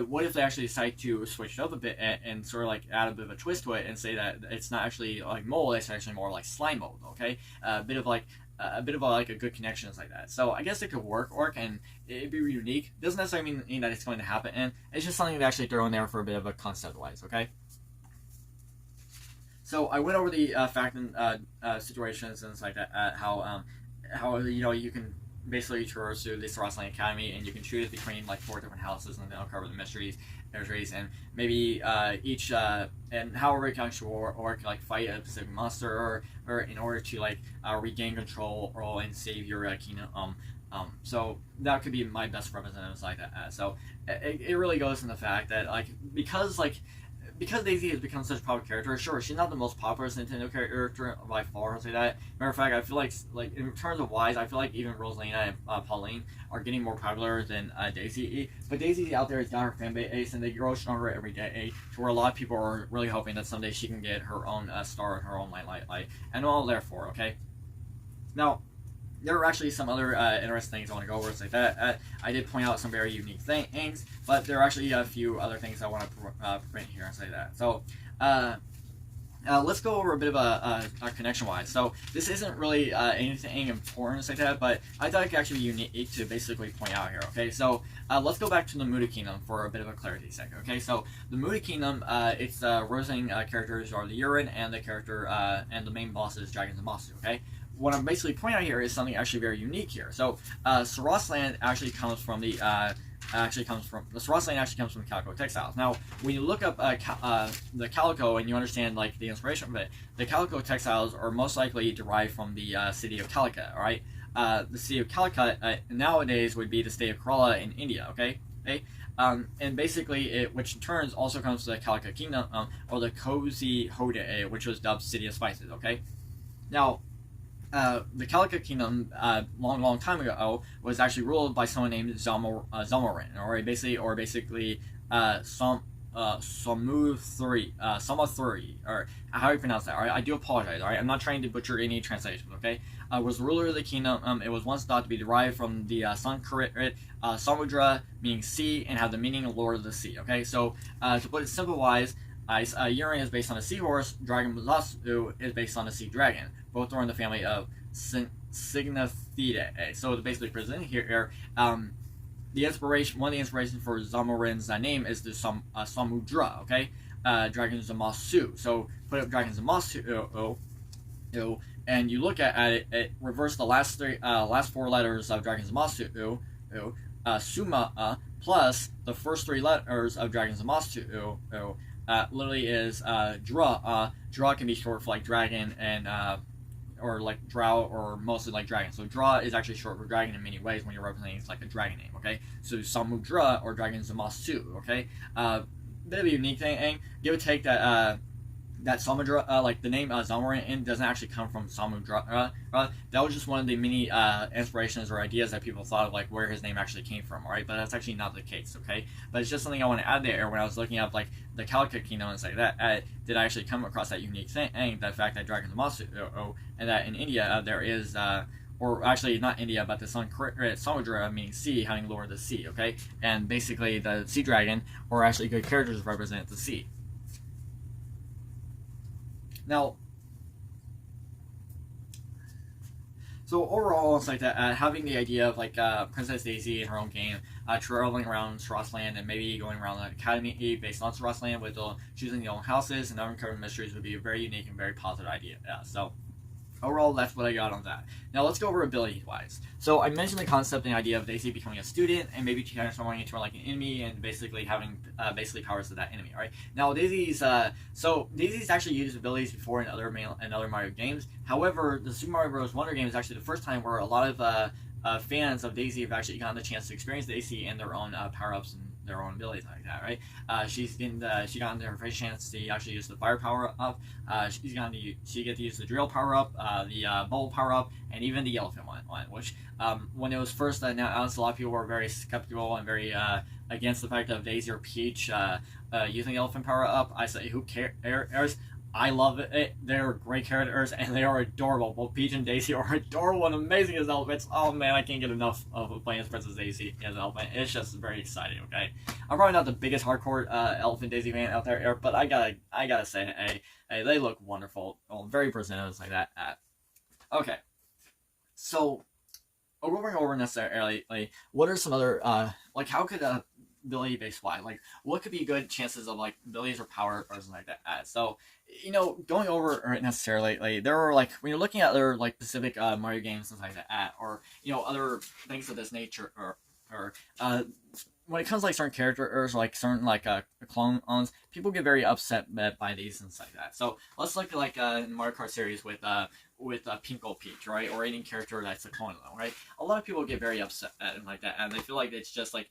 What if they actually decide to switch it up a bit and sort of like add a bit of a twist to it and say that it's not actually like mold, it's actually more like slime mold, okay? A bit of a good connections like that. So I guess it could work, and it'd be unique. Doesn't necessarily mean that it's going to happen, and it's just something to actually throw in there for a bit of a concept-wise, okay? So I went over the fact and situations and like that, how you can basically traverse through the Sarasaland Academy, and you can choose between like 4 different houses, and they'll cover the mysteries, and maybe each and however it can actually work, like fight a specific monster, or in order to like regain control or and save your kingdom. So that could be my best representatives like that. So it really goes in the fact that because Daisy has become such a popular character, sure, she's not the most popular Nintendo character by far, I'll say that. Matter of fact, I feel like in terms of wise, I feel like even Rosalina and Pauline are getting more popular than Daisy. But Daisy out there has got her fan base, and they grow stronger every day, to where a lot of people are really hoping that someday she can get her own star in her own light. And all therefore, okay? Now, there are actually some other interesting things I want to go over. It's like that. I did point out some very unique things, but there are actually a few other things I want to print here and say that. So, let's go over a bit of a connection-wise. So, this isn't really anything important like that, but I thought it could actually be unique to basically point out here. Okay, so let's go back to the Muda Kingdom for a bit of a clarity sake. Okay, so the Muda Kingdom, its representing characters are the Urine and the character and the main bosses, Dragons and Masu. Okay. What I'm basically pointing out here is something actually very unique here. So, Sarasaland actually comes from the Sarasaland actually comes from the Calico textiles. Now, when you look up the Calico and you understand like the inspiration of it, the Calico textiles are most likely derived from the city of Calicut. All right, the city of Calicut nowadays would be the state of Kerala in India. Okay. And basically, which in turn also comes from the Calicut Kingdom, or the Cozy Hode, which was dubbed City of Spices. Okay. Now, the Calicut Kingdom, long time ago, was actually ruled by someone named Zamorin, or basically Samuthuri, or how you pronounce that. All right, I do apologize. All right, I'm not trying to butcher any translations. Okay, was the ruler of the kingdom. It was once thought to be derived from the Sanskrit Samudra, meaning sea, and had the meaning of Lord of the Sea. Okay, so to put it simple wise, ice. Urine is based on a seahorse. Dragon Blossom is based on a sea dragon. Both are in the family of Cygnethidae. So basically presented here, the inspiration, one of the inspirations for Zamorin's name is the Samudra, okay? Dragons of Masu. So put up Dragons of Masu, and you look at it, it reverse the last four letters of Dragons of Masu, Suma, plus the first three letters of Dragons of Masu, literally is Dra. Dra can be short for like dragon and or like drow, or mostly like dragon. So Dra is actually short for dragon in many ways when you're representing it's like a dragon name, okay? So Samudra or Dragons of Masu, okay? Bit of a unique thing. Give or take that that Samudra, like the name Zamorin doesn't actually come from Samudra. That was just one of the many inspirations or ideas that people thought of, like where his name actually came from, right? But that's actually not the case, okay? But it's just something I want to add there. When I was looking up like the Calicut Kingdom and stuff like that, did I actually come across that unique thing, the fact that Dragons of Masu, and that in India there is, or actually not India, but the Samudra meaning sea, having Lord of the Sea, okay? And basically the sea dragon, or actually good characters represent the sea. Now, so overall, it's like that, having the idea of like Princess Daisy in her own game, traveling around Sarasaland and maybe going around the academy based on Sarasaland with choosing the own houses and uncovering mysteries would be a very unique and very positive idea. So overall, that's what I got on that. Now let's go over ability-wise. So I mentioned the concept and idea of Daisy becoming a student and maybe transforming into like an enemy and basically having basically powers of that enemy. Right now, Daisy's actually used abilities before in other Mario games. However, the Super Mario Bros. Wonder game is actually the first time where a lot of fans of Daisy have actually gotten the chance to experience Daisy and their own power-ups and their own abilities like that, right? She got her first chance to actually use the fire power up. She get to use the drill power up, the bowl power up, and even the elephant one. Which when it was first announced, a lot of people were very skeptical and very against the fact of Daisy or Peach using the elephant power up. I say, who cares? I love it. They're great characters and they are adorable. Both Peach and Daisy are adorable and amazing as elephants. Oh man, I can't get enough of playing as Princess Daisy as an elephant. It's just very exciting. Okay, I'm probably not the biggest hardcore elephant Daisy fan out there, but I gotta say, hey, they look wonderful. Well, very presentable like that. Okay, so going over necessarily, like, what are some other like how could ability based fly, like what could be good chances of like abilities or power or something like that. So going over necessarily, like there are like when you're looking at other like specific Mario games and stuff like that, or other things of this nature, or when it comes to like certain characters, like certain like clones, people get very upset by these and stuff like that. So let's look at like in the Mario Kart series with Pink Peach, right, or any character that's a clone of them, right? A lot of people get very upset and like that, and they feel like it's just like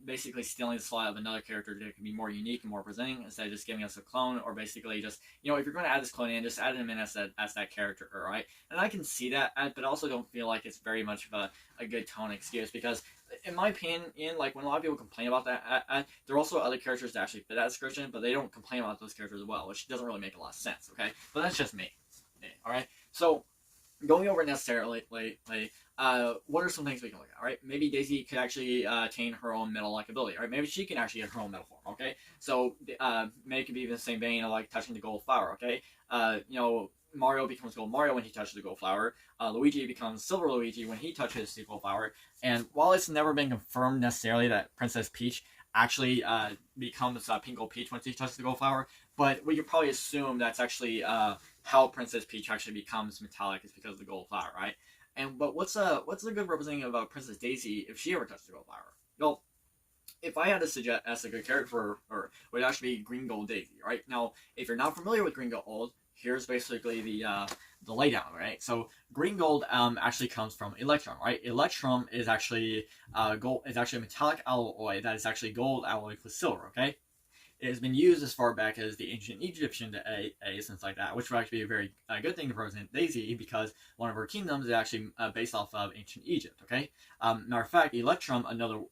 basically stealing the slot of another character that can be more unique and more presenting instead of just giving us a clone, or basically just if you're going to add this clone in, just add him in as that character, right? And I can see that, but I also don't feel like it's very much of a good tone excuse, because in my opinion, like when a lot of people complain about that, there are also other characters that actually fit that description, but they don't complain about those characters as well, which doesn't really make a lot of sense. Okay, but that's just me. All right, so going over necessarily, what are some things we can look at? All right, maybe Daisy could actually attain her own metal-like ability. All right, maybe she can actually get her own metal form. Okay, so maybe it could be in the same vein of like touching the gold flower. Okay, Mario becomes Gold Mario when he touches the gold flower. Luigi becomes Silver Luigi when he touches the gold flower. And while it's never been confirmed necessarily that Princess Peach actually becomes Pink Peach once she touches the gold flower, but we could probably assume that's actually how Princess Peach actually becomes metallic is because of the gold flower, right? But what's a good representative of Princess Daisy if she ever touched the gold flower? Well, if I had to suggest as a good character for her, it would actually be Green Gold Daisy, right? Now, if you're not familiar with Green Gold, here's basically the laydown, right? So green gold actually comes from electrum, right? Electrum is actually gold. It's actually a metallic alloy that is actually gold alloyed with silver. Okay, it has been used as far back as the ancient Egyptian days, things like that, which would actually be a very good thing to represent Daisy, because one of her kingdoms is actually based off of ancient Egypt. Okay, matter of fact, electrum,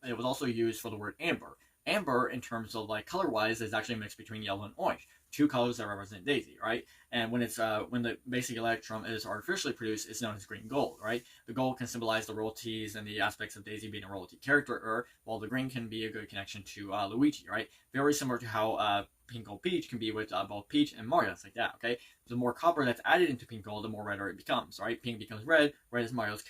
it was also used for the word amber. Amber, in terms of like color wise, is actually a mix between yellow and orange, two colors that represent Daisy, right? And when it's when the basic electrum is artificially produced, it's known as green gold, right? The gold can symbolize the royalties and the aspects of Daisy being a royalty character, while the green can be a good connection to Luigi, right? Very similar to how Pink Gold Peach can be with both Peach and Mario. It's like that, okay? The more copper that's added into Pink Gold, the more redder it becomes, right? Pink becomes red, red is Mario's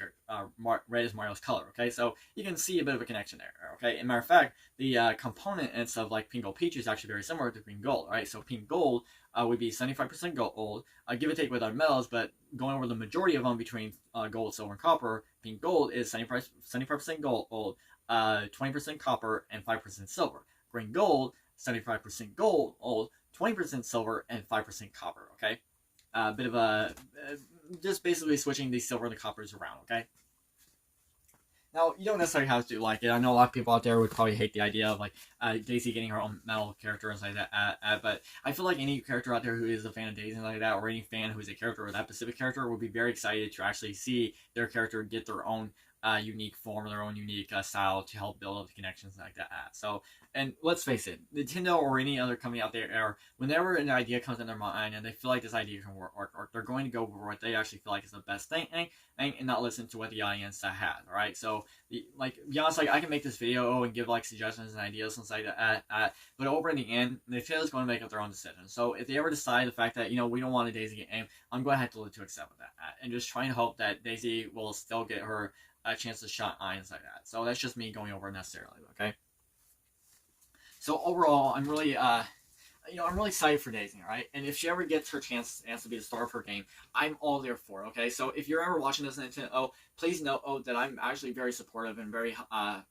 color, okay? So you can see a bit of a connection there, okay? As a matter of fact, the components of like Pink Gold Peach is actually very similar to Pink Gold, right? So Pink Gold would be 75% gold, give or take with other metals, but going over the majority of them between gold, silver, and copper, Pink Gold is 75% gold, 20% copper, and 5% silver. Green Gold, 75% gold, 20% silver, and 5% copper, okay? Bit of a, just basically switching the silver and the coppers around, okay? Now, you don't necessarily have to like it. I know a lot of people out there would probably hate the idea of like Daisy getting her own metal character and like that, but I feel like any character out there who is a fan of Daisy and like that, or any fan who is a character or that specific character would be very excited to actually see their character get their own unique form, their own unique style to help build up the connections like that. So, and let's face it, Nintendo or any other company out there, whenever an idea comes in their mind and they feel like this idea can work, they're going to go for what they actually feel like is the best thing and not listen to what the audience has, alright? So, like, be honest, like, I can make this video and give, like, suggestions and ideas and stuff like that, but over in the end, Nintendo's going to make up their own decision. So, if they ever decide the fact that, you know, we don't want a Daisy game, I'm going to have to accept with that, and just try and hope that Daisy will still get her a chance to shine eyes like that. So that's just me going over necessarily, okay? So overall, I'm really, I'm really excited for Daisy, right? And if she ever gets her chance to be the star of her game, I'm all there for it, okay? So if you're ever watching this Nintendo, please know that I'm actually very supportive and very, I'm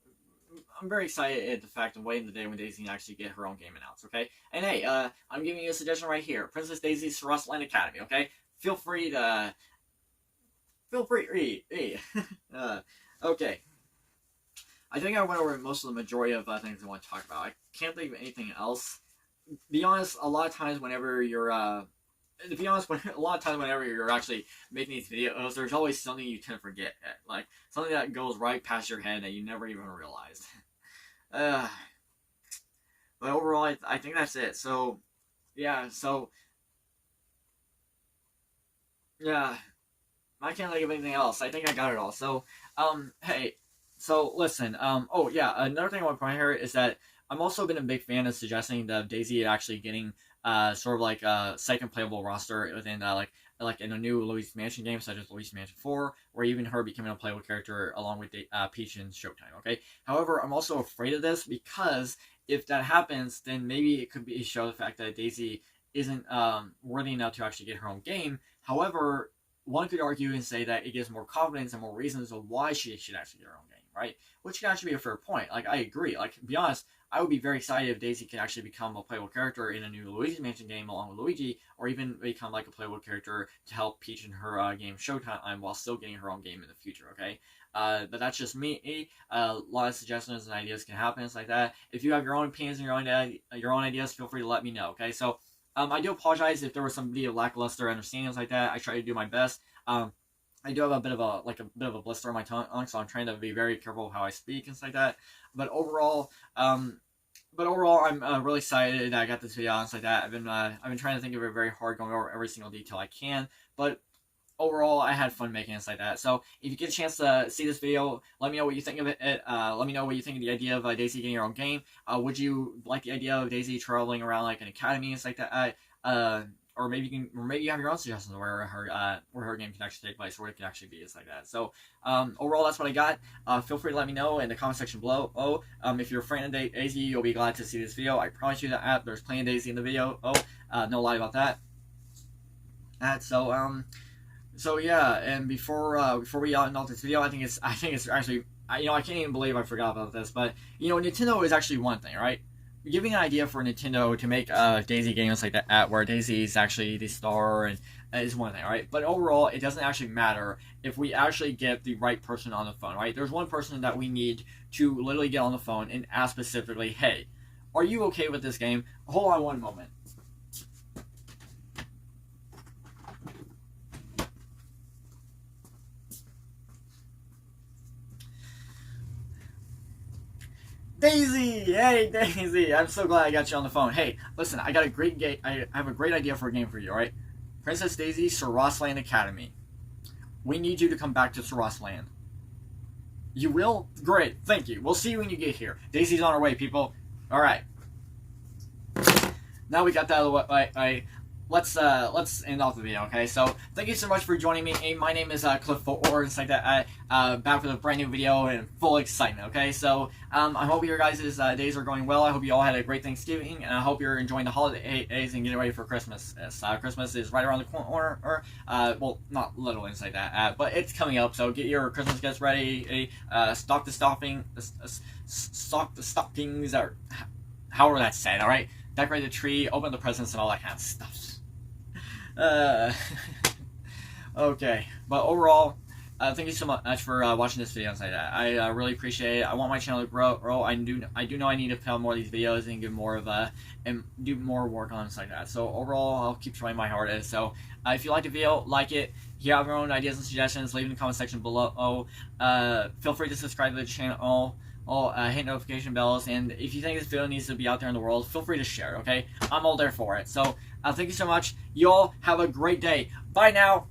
very excited at the fact of waiting the day when Daisy can actually get her own game announced, okay? And hey, I'm giving you a suggestion right here. Princess Daisy's Sarasaland Academy, okay? Feel free to okay. I think I went over most of the majority of things I want to talk about. I can't think of anything else. Be honest, a lot of times whenever you're, whenever you're actually making these videos, there's always something you tend to forget. Like, something that goes right past your head that you never even realized. But overall, I think that's it. So, yeah, I can't think of anything else. I think I got it all. So, hey, so listen, oh yeah, another thing I want to point here is that I've also been a big fan of suggesting that Daisy actually getting, sort of like a second playable roster within, like in a new Luigi's Mansion game, such as Luigi's Mansion 4, or even her becoming a playable character along with Peach in Showtime, okay? However, I'm also afraid of this because if that happens, then maybe it could show the fact that Daisy isn't, worthy enough to actually get her own game. However, one could argue and say that it gives more confidence and more reasons of why she should actually get her own game, right? Which can actually be a fair point. Like, I agree. Like, to be honest, I would be very excited if Daisy can actually become a playable character in a new Luigi's Mansion game along with Luigi, or even become like a playable character to help Peach in her game Showtime while still getting her own game in the future, okay? But that's just me. A lot of suggestions and ideas can happen, it's like that. If you have your own opinions and your own ideas, feel free to let me know, okay? So, I do apologize if there was some lackluster understandings like that. I try to do my best. I do have a bit of a blister on my tongue, so I'm trying to be very careful of how I speak and stuff like that. But overall, I'm really excited that I got this video and stuff like that. I've been trying to think of it very hard, going over every single detail I can. But overall, I had fun making it like that. So if you get a chance to see this video, let me know what you think of it. Let me know what you think of the idea of Daisy getting her own game. Would you like the idea of Daisy traveling around like an academy and stuff like that? Or maybe you have your own suggestions where her game can actually take place, or where it can actually be. It's like that. So overall, that's what I got. Feel free to let me know in the comment section below. If you're a fan of Daisy, you'll be glad to see this video. I promise you that there's plenty of Daisy in the video. No lie about that. So yeah, and before we end off this video, I think it's actually, I can't even believe I forgot about this, but Nintendo is actually one thing, right? Giving an idea for Nintendo to make Daisy games like that, where Daisy is actually the star, and is one thing, right? But overall, it doesn't actually matter if we actually get the right person on the phone, right? There's one person that we need to literally get on the phone and ask specifically, hey, are you okay with this game? Hold on one moment. Daisy! Hey, Daisy! I'm so glad I got you on the phone. Hey, listen, I have a great idea for a game for you, alright? Princess Daisy, Sarasaland Academy. We need you to come back to Sarasaland. You will? Great, thank you. We'll see you when you get here. Daisy's on her way, people. Alright. now we got that out of the way. Let's end off the video, okay? So thank you so much for joining me. My name is Clif, or just like that. Back with a brand new video and full excitement, okay? So I hope your guys' days are going well. I hope you all had a great Thanksgiving, and I hope you're enjoying the holidays and getting ready for Christmas. Christmas is right around the corner, well, not literally like that, but it's coming up. So get your Christmas gifts ready. Stock the stockings, or however that's said. All right, decorate the tree, open the presents, and all that kind of stuff. Okay, but overall, thank you so much for watching this video and say that. I really appreciate it. I want my channel to grow. I do know I need to put out more of these videos and get more of and do more work on stuff like that. So overall, I'll keep trying my hardest. So if you like the video, like it. If you have your own ideas and suggestions, leave in the comment section below. Feel free to subscribe to the channel. Hit notification bells, and if you think this video needs to be out there in the world, feel free to share, okay? I'm all there for it. So, thank you so much. You all have a great day. Bye now.